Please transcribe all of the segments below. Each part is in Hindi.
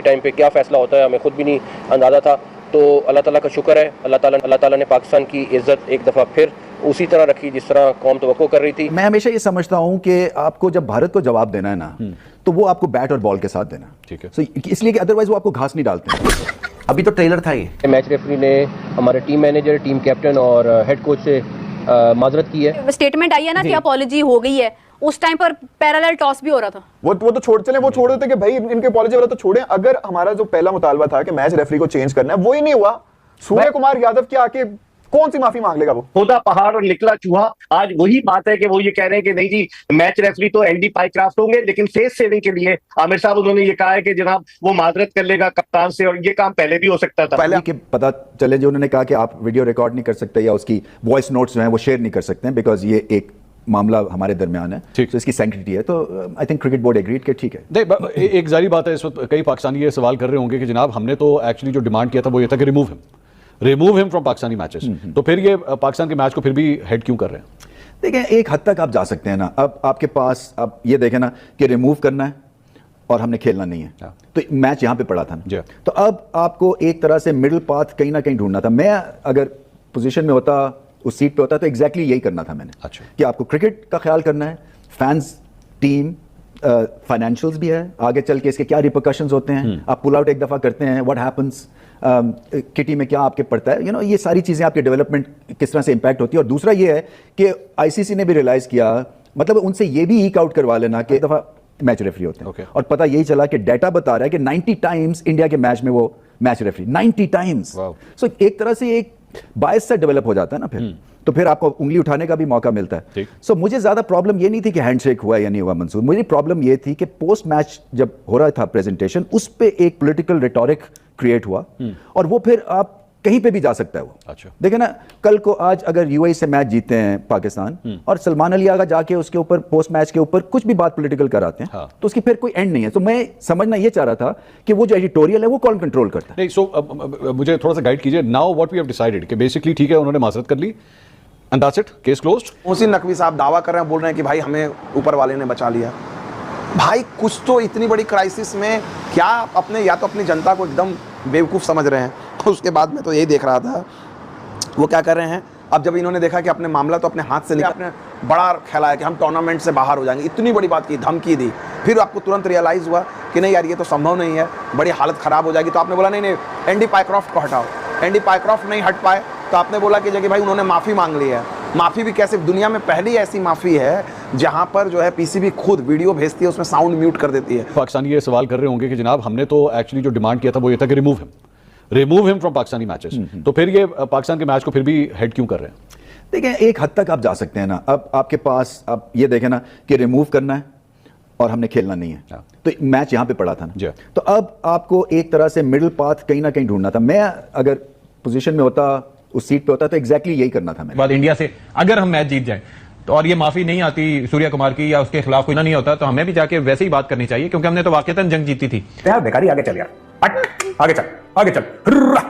आखिरी टाइम पे क्या फैसला होता है हमें खुद भी नहीं अंदाज़ा था। तो अल्लाह ताला का शुक्र है, अल्लाह ताला ने पाकिस्तान की इज़्ज़त एक दफ़ा फिर उसी तरह रखी जिस तरह कौम तवक्को कर रही थी। मैं हमेशा ये समझता हूँ कि आपको जब भारत को जवाब देना है ना, तो वो आपको बैट और बॉल के साथ देना, ठीक है। So, इसलिए कि अदरवाइज वो आपको घास नहीं डालते। अभी तो ट्रेलर था ये। मैच रेफरी ने हमारे टीम मैनेजर, टीम कैप्टन और हेड कोच से माजरत की है। स्टेटमेंट आई है ना कि अपॉलॉजी हो गई है, उस टाइम पर पैरेलल टॉस भी हो रहा था। वो तो छोड़ चले, वो छोड़ देते कि भाई इनके अपॉलॉजी वाला तो छोड़े। अगर हमारा जो पहला मुतालबा था कि मैच रेफरी को चेंज करना है, वो ही नहीं हुआ, सूर्य कुमार यादव के आके कौन सी माफी मांग लेगा वो? खुदा पहाड़ और निकला चूहा। आज वही बात है कि वो ये कह रहे हैं कि नहीं जी मैच रेफरी तो एनडी पाइक्राफ्ट होंगे, लेकिन फेस सेविंग के लिए आमिर साहब उन्होंने ये कहा है कि जनाब वो माजरत कर लेगा कप्तान से, और ये काम पहले भी हो सकता था। पहले कि पता चले जो उन्होंने कहा कि आप वीडियो रिकॉर्ड नहीं कर सकते या उसकी वॉइस नोट्स जो हैं वो शेयर नहीं कर सकते हैं बिकॉज ये एक मामला हमारे दरमियान है, तो इसकी सैंक्टिटी है। तो I think cricket board agreed कि ठीक है। एक जारी बात है, इस वक्त कई पाकिस्तानी ये सवाल कर रहे होंगे कि जनाब हमने तो एक्चुअली जो डिमांड किया था वो ये था कि remove him from Pakistani matches, तो फिर ये पाकिस्तान के मैच को फिर भी हेड क्यों कर रहे हैं? देखें, एक हद तक आप जा सकते हैं ना। अब आपके पास आप ये देखें ना कि रिमूव करना है और हमने खेलना नहीं है, तो मैच यहां पे पड़ा था ना। तो अब आपको एक तरह से मिडिल पाथ कहीं ना कहीं ढूंढना था। मैं अगर पोजीशन में होता, उस सीट पे होता, तो एग्जैक्टली यही करना था मैंने। अच्छा, कि आपको क्रिकेट का ख्याल करना है, फैंस, टीम, फाइनेंशियल्स भी है, आगे चल के इसके क्या रिपरकशंस होते हैं, आप पुल आउट एक दफा करते हैं, व्हाट हैपेंस, किटी में क्या आपके पड़ता है, ये सारी चीजें आपके डेवलपमेंट किस तरह से इंपैक्ट होती है। और दूसरा ये है कि आईसीसी ने भी रियलाइज किया, मतलब उनसे ये भी ईक आउट करवा लेना कि एक दफा मैच रेफरी होते हैं। और पता यही चला कि डाटा बता रहा है कि 90 टाइम्स इंडिया के मैच में वो मैच रेफरी 90 टाइम्स। सो एक तरह से एक बायस से डेवलप हो जाता है ना फिर, तो फिर आपको उंगली उठाने का भी मौका मिलता है। सो मुझे ज्यादा प्रॉब्लम ये नहीं थी कि हैंडशेक हुआ या नहीं हुआ मंसूर, मुझे प्रॉब्लम ये थी कि पोस्ट मैच जब हो रहा था प्रेजेंटेशन, उस पे एक पॉलिटिकल रिटोरिक क्रिएट हुआ, और वो फिर आप कहीं पे भी जा सकता है वो। अच्छा, देखे ना, कल को आज अगर यूएई से मैच जीते हैं पाकिस्तान और सलमान अली आगा जाके उसके ऊपर पोस्ट मैच के ऊपर कुछ भी बात पॉलिटिकल कराते हैं, तो उसकी फिर कोई एंड नहीं है। तो मैं समझना ये चाह रहा था कि वो जो एडिटोरियल है वो कौन कंट्रोल करता है। नहीं, सो मुझे थोड़ा सा गाइड कीजिए। Now what we have decided कि बेसिकली ठीक है, उन्होंने माजरत कर ली and that's it, case closed. Mohsin Naqvi साहब दावा कर रहे हैं, बोल रहे हैं कि भाई हमें ऊपर वाले ने बचा लिया। भाई कुछ तो इतनी बड़ी क्राइसिस में क्या अपने, या तो अपनी जनता को एकदम बेवकूफ़ समझ रहे हैं। उसके बाद में तो यही देख रहा था वो क्या कर रहे हैं। अब जब इन्होंने देखा कि अपने मामला तो अपने हाथ से लेकर अपने बड़ा खेला है कि हम टूर्नामेंट से बाहर हो जाएंगे, इतनी बड़ी बात की, धमकी दी, फिर आपको तुरंत रियलाइज़ हुआ कि नहीं यार ये तो संभव नहीं है, बड़ी हालत ख़राब हो जाएगी। तो आपने बोला नहीं नहीं एनडी पाइक्राफ्ट को हटाओ। एनडी पाइक्राफ्ट नहीं हट पाए तो आपने बोला कि जगह भाई उन्होंने माफ़ी मांग ली है। माफ़ी भी कैसे, दुनिया में पहली ऐसी माफ़ी है जहां पर जो है पीसीबी खुद वीडियो भेजती है, उसमें साउंड म्यूट कर देती है। पाकिस्तानी ये सवाल कर रहे होंगे कि जनाब हमने तो एक्चुअली जो डिमांड किया था वो ये था कि remove him from Pakistani matches, तो फिर ये पाकिस्तान के मैच को फिर भी हेड क्यों कर रहे हैं? देखें, एक हद तक आप जा सकते हैं ना। अब आपके पास आप ये देखें ना कि रिमूव करना है और हमने खेलना नहीं है, तो मैच यहां पे पड़ा था ना। तो अब आपको एक तरह से मिडिल पाथ कहीं ना कहीं ढूंढना था। मैं अगर पोजीशन में होता, उस सीट पे होता, तो एग्जैक्टली यही करना था। बाद इंडिया से अगर हम मैच जीत जाएं तो, और ये माफी नहीं आती सूर्य कुमार की या उसके खिलाफ कोई ना नहीं होता, तो हमें भी जाके वैसे ही बात करनी चाहिए, क्योंकि हमने तो वाकईतन जंग जीती थी। यार बेकारी, आगे चल यार, आगे चल, आगे चल।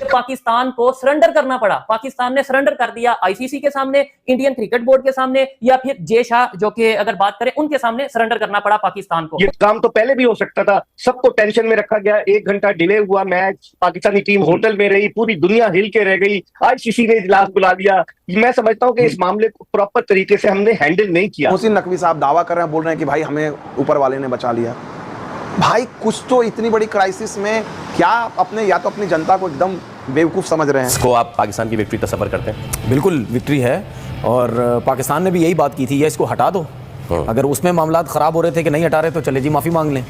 पाकिस्तान को सरेंडर करना पड़ा। पाकिस्तान ने सरेंडर कर दिया आईसीसी के सामने, इंडियन क्रिकेट बोर्ड के सामने, या फिर जय शाह जो कि अगर बात करें उनके सामने सरेंडर करना पड़ा पाकिस्तान को। ये काम तो पहले भी हो सकता था, सबको टेंशन में रखा गया, 1 घंटा डिले हुआ मैच, पाकिस्तानी टीम होटल में रही, पूरी दुनिया हिल के रह गई, आईसीसी ने इजलास बुला लिया। मैं समझता हूं कि इस मामले को प्रॉपर तरीके से हमने हैंडल नहीं किया। मोहसिन नकवी साहब दावा कर रहे हैं, बोल रहे हैं कि भाई हमें ऊपर वाले ने बचा लिया। भाई कुछ तो इतनी बड़ी क्राइसिस में क्या अपने, या तो अपनी जनता को एकदम बेवकूफ़ समझ रहे हैं। इसको आप पाकिस्तान की विक्ट्री तस्वर करते हैं? बिल्कुल विक्ट्री है, और पाकिस्तान ने भी यही बात की थी, या इसको हटा दो। अगर उसमें मामलात खराब हो रहे थे कि नहीं हटा रहे, तो चले जी माफी मांग लें,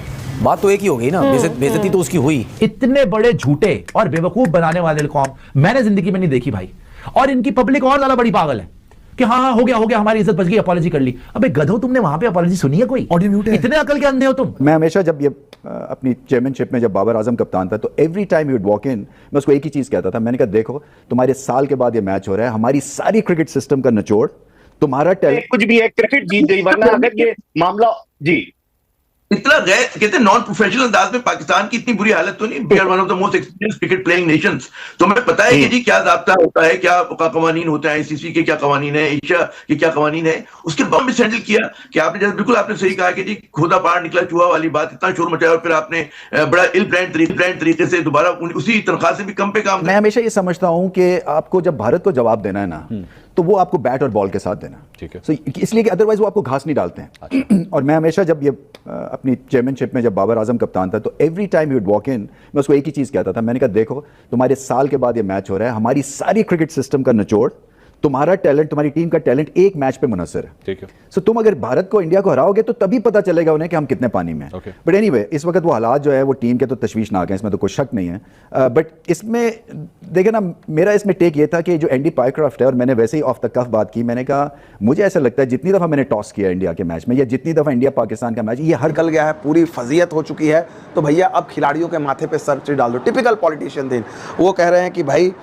बात तो एक ही हो गई ना। बेइज्जती तो उसकी हुई। इतने बड़े झूठे और बेवकूफ बनाने वाले कौम मैंने जिंदगी में नहीं देखी भाई। और इनकी पब्लिक और ज्यादा बड़ी पागल है कि हाँ हो गया हमारी इज्जत बच गई, अपॉलॉजी कर ली। अबे गधो, तुमने वहां पे अपॉलॉजी सुनी है कोई? ऑडियो म्यूट है। इतने अकल के अंधे हो तुम। मैं हमेशा जब ये अपनी चेयरमैनशिप में जब बाबर आजम कप्तान था, तो every time you would walk in, मैं उसको एक ही चीज कहता था। मैंने कहा देखो, तुम्हारे साल के बाद ये मैच हो रहा है, हमारी सारी क्रिकेट सिस्टम का निचोड़ तुम्हारा कुछ भी है, क्रिकेट जीत गई, वरना अगर ये मामला जी इतना गैर कहते हैं नॉन प्रोफेशनल अंदाज में पाकिस्तान की इतनी बुरी हालत तो नहीं, we are one of the most experience cricket playing nations, तो हमें पता है कि जी क्या ज़ाब्ता होता है, क्या कवानीन होता है, आईसीसी के क्या कवानीन है, एशिया के क्या कवानीन है, उसके बाद भी हैंडल किया कि आपने जैसे बिल्कुल आपने सही कहा कि जी खुदा पार निकला चूहा वाली बात, इतना शोर मचाया और फिर आपने बड़ा इल ब्रांड तरीके से दोबारा उसी तनख्वाह से भी कम पे काम। मैं हमेशा ये समझता हूं कि आपको जब भारत को जवाब देना है ना तो वो आपको बैट और बॉल के साथ देना, ठीक है। So, इसलिए कि अदरवाइज वो आपको घास नहीं डालते हैं। और मैं हमेशा जब ये अपनी चेयरमैनशिप में जब बाबर आजम कप्तान था तो every time he would walk in, मैं उसको एक ही चीज़ कहता था, मैंने कहा देखो तुम्हारे साल के बाद ये मैच हो रहा है, हमारी सारी क्रिकेट सिस्टम का निचोड़, तुम्हारा टैलेंट, तुम्हारी टीम का टैलेंट एक मैच पे मुनसर है, ठीक है। सो तुम अगर भारत को, इंडिया को हराओगे तो तभी पता चलेगा उन्हें कि हम कितने पानी में हैं। बट एनीवे इस वक्त वो हालात जो है वो टीम के तो तशवीशनाक हैं, इसमें तो कोई शक नहीं है। बट इसमें देखे ना, मेरा इसमें टेक ये था कि जो एंडी पाइक्रॉफ्ट है, और मैंने वैसे ही ऑफ द कफ बात की, मैंने कहा मुझे ऐसा लगता है जितनी दफ़ा मैंने टॉस किया इंडिया के मैच में या जितनी दफ़ा इंडिया पाकिस्तान का मैच, ये हर निकल गया है, पूरी फजीयत हो चुकी है, तो भैया अब खिलाड़ियों के माथे पे सर डाल दो। टिपिकल पॉलिटिशियन थे वो, कह रहे हैं कि भाई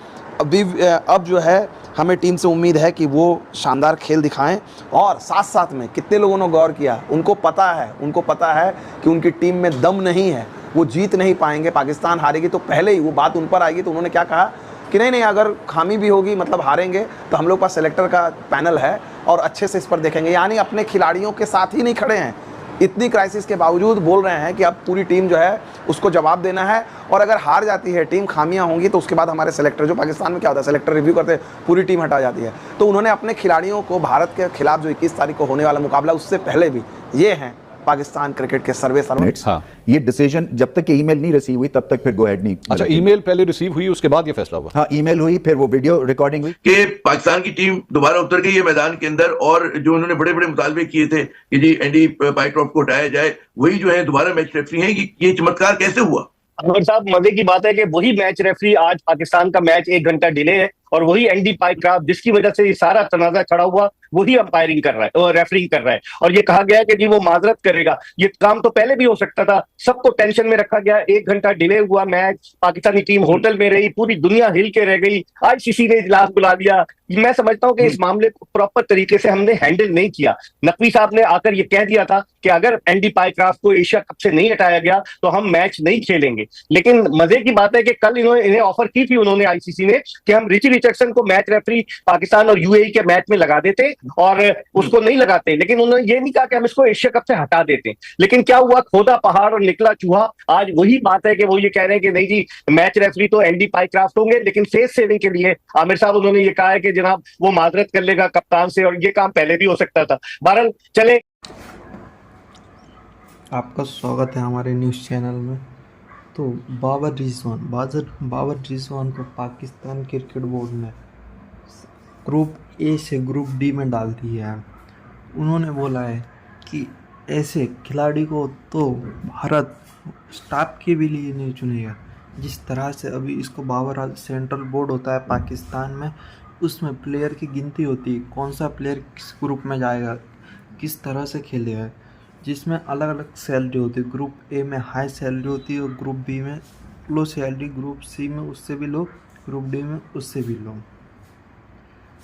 अब जो है हमें टीम से उम्मीद है कि वो शानदार खेल दिखाएं, और साथ साथ में कितने लोगों ने गौर किया, उनको पता है कि उनकी टीम में दम नहीं है, वो जीत नहीं पाएंगे, पाकिस्तान हारेगी तो पहले ही वो बात उन पर आएगी। तो उन्होंने क्या कहा कि नहीं अगर खामी भी होगी, मतलब हारेंगे तो हम लोग पास सेलेक्टर का पैनल है और अच्छे से इस पर देखेंगे। यानी अपने खिलाड़ियों के साथ ही नहीं खड़े हैं, इतनी क्राइसिस के बावजूद बोल रहे हैं कि अब पूरी टीम जो है उसको जवाब देना है, और अगर हार जाती है टीम, खामियां होंगी, तो उसके बाद हमारे सेलेक्टर, जो पाकिस्तान में क्या होता है सेलेक्टर रिव्यू करते हैं, पूरी टीम हटा जाती है। तो उन्होंने अपने खिलाड़ियों को भारत के खिलाफ जो 21 तारीख को होने वाला मुकाबला, उससे पहले भी ये हैं पाकिस्तान क्रिकेट के सर्वे सर्वेंट्स। हाँ, ये डिसीजन जब तक ईमेल नहीं रिसीव हुई तब तक फिर गो हेड नहीं। अच्छा, ईमेल पहले रिसीव हुई उसके बाद ये फैसला हुआ? हाँ, ईमेल हुई, फिर वो वीडियो रिकॉर्डिंग हुई कि पाकिस्तान की टीम दोबारा उतर गई है मैदान के अंदर, और जो उन्होंने बड़े बड़े मुतालबे किए थे कि जी एंडी पाइक्रॉफ्ट को हटाया जाए, वही जो है दोबारा मैच रेफरी हैं। कि ये चमत्कार कैसे हुआ? अनवर साहब, मजे की बात है कि वही मैच रेफरी, आज पाकिस्तान का मैच 1 घंटा डिले है, और वही एंडी पाइक्रॉफ्ट जिसकी वजह से ये सारा तनाजा खड़ा हुआ, वही अंपायरिंग कर रहा है और रेफरिंग कर रहा है। और ये कहा गया है कि जी वो माजरत करेगा। ये काम तो पहले भी हो सकता था, सबको टेंशन में रखा गया, 1 घंटा डिले हुआ मैच, पाकिस्तानी टीम होटल में रही, पूरी दुनिया हिल के रह गई, आईसीसी ने इजलास बुला लिया। मैं समझता हूं कि इस मामले को प्रॉपर तरीके से हमने हैंडल नहीं किया। नकवी साहब ने आकर ये कह दिया था कि अगर एंडी पाइक्रॉफ्ट को एशिया कप से नहीं हटाया गया तो हम मैच नहीं खेलेंगे। लेकिन मजे की बात है कि कल इन्हें ऑफर की थी उन्होंने, आईसीसी ने, कि हम रिची रिचर्डसन को मैच रेफरी पाकिस्तान और यूएई के मैच में लगा देते, और उसको नहीं लगाते। लेकिन उन्होंने ये नहीं कहा कि हम इसको एशिया कप से हटा देते। लेकिन क्या हुआ, खोदा पहाड़ और निकला चूहा। आज वही बात है कि वो ये कह रहे हैं कि नहीं जी मैच रेफरी तो एंडी पाइक्रॉफ्ट होंगे, लेकिन फेस सेविंग के लिए आमिर साहब उन्होंने ये कहा है कि जनाब वो माजरत कर लेगा कप्तान से, और ये काम पहले भी हो सकता था। बहरहाल चले, आपका स्वागत है हमारे न्यूज़ चैनल में। तो बाबर रिजवान को पाकिस्तान क्रिकेट बोर्ड ने ग्रुप ए से ग्रुप डी में डाल दिया है। उन्होंने बोला है कि ऐसे खिलाड़ी को तो भारत स्टाफ के भी लिए नहीं चुनेगा। जिस तरह से अभी इसको बाबर सेंट्रल बोर्ड होता है पाकिस्तान में, उसमें प्लेयर की गिनती होती है, कौन सा प्लेयर किस ग्रुप में जाएगा, किस तरह से खेलेगा, जिसमें अलग अलग सैलरी होती है। ग्रुप ए में हाई सैलरी होती है और ग्रुप बी में लो सैलरी, ग्रुप सी में उससे भी लो, ग्रुप डी में उससे भी लो।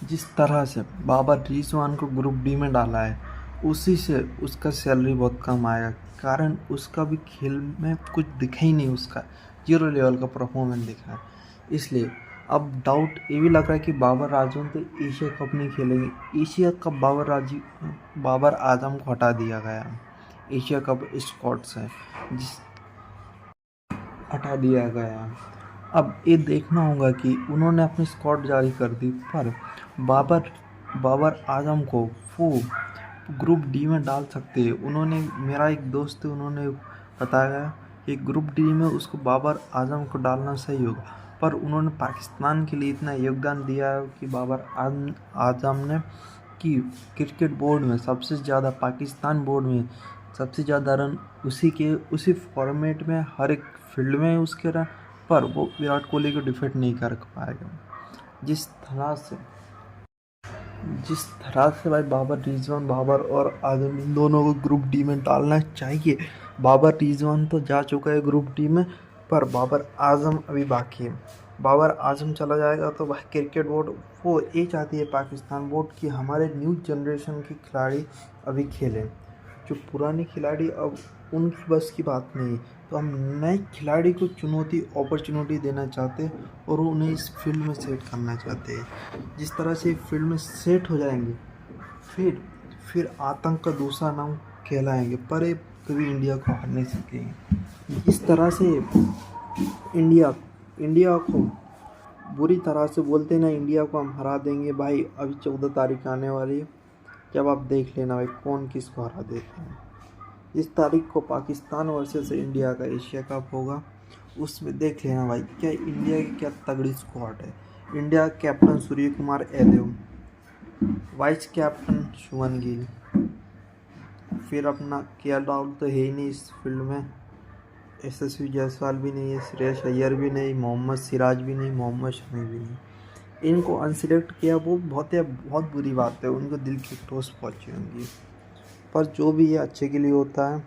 जिस तरह से बाबर रिजवान को ग्रुप डी में डाला है, उसी से उसका सैलरी बहुत कम आएगा, कारण उसका भी खेल में कुछ दिखा ही नहीं, उसका 0 लेवल का परफॉर्मेंस दिखा है। इसलिए अब डाउट ये भी लग रहा है कि बाबर आजम तो एशिया कप नहीं खेलेंगे। एशिया कप बाबर आजम को हटा दिया गया, एशिया कप स्क्वाड से हटा दिया गया। अब ये देखना होगा कि उन्होंने अपनी स्क्वाड जारी कर दी, पर बाबर आजम को वो ग्रुप डी में डाल सकते हैं। उन्होंने, मेरा एक दोस्त है, उन्होंने बताया कि ग्रुप डी में उसको बाबर आजम को डालना सही होगा, पर उन्होंने पाकिस्तान के लिए इतना योगदान दिया है कि बाबर आजम ने कि क्रिकेट बोर्ड में सबसे ज़्यादा, पाकिस्तान बोर्ड में सबसे ज़्यादा रन उसी फॉर्मेट में हर एक फील्ड में उसके रन, पर वो विराट कोहली को डिफीट नहीं कर पाएगा। जिस तरह से भाई बाबर और आजम इन दोनों को ग्रुप डी में डालना चाहिए। बाबर रिजवान तो जा चुका है ग्रुप डी में, पर बाबर आजम अभी बाकी है। बाबर आजम चला जाएगा तो भाई क्रिकेट बोर्ड वो ये चाहती है, पाकिस्तान बोर्ड, कि हमारे न्यू जनरेशन के खिलाड़ी अभी खेलें। जो पुराने खिलाड़ी अब उनकी बस की बात नहीं। तो हम नए खिलाड़ी को अपॉर्चुनिटी देना चाहते हैं और उन्हें इस फील्ड में सेट करना चाहते हैं। जिस तरह से फील्ड में सेट हो जाएंगे फिर आतंक का दूसरा नाम कहलाएंगे, पर ये कभी इंडिया को हरा नहीं सकेंगे। इस तरह से इंडिया को बुरी तरह से बोलते ना, इंडिया को हम हरा देंगे भाई। अभी 14 तारीख आने वाली है, जब आप देख लेना भाई कौन किसको हरा देते हैं। इस तारीख को पाकिस्तान वर्सेस इंडिया का एशिया कप होगा, उसमें देख लेना भाई क्या इंडिया की क्या तगड़ी स्क्वाड है। India captain Surya Kumar Yadav, vice captain Shubman Gill, फिर अपना केएल राहुल तो है ही नहीं इस फील्ड में, यशस्वी जायसवाल भी नहीं है, श्रेयस अय्यर भी नहीं, मोहम्मद सिराज भी नहीं, मोहम्मद शमी भी नहीं। इनको अनसिलेक्ट किया वो बहुत बुरी बात है, उनको दिल की ठोस पहुंची होंगी। पर जो भी है अच्छे के लिए होता है।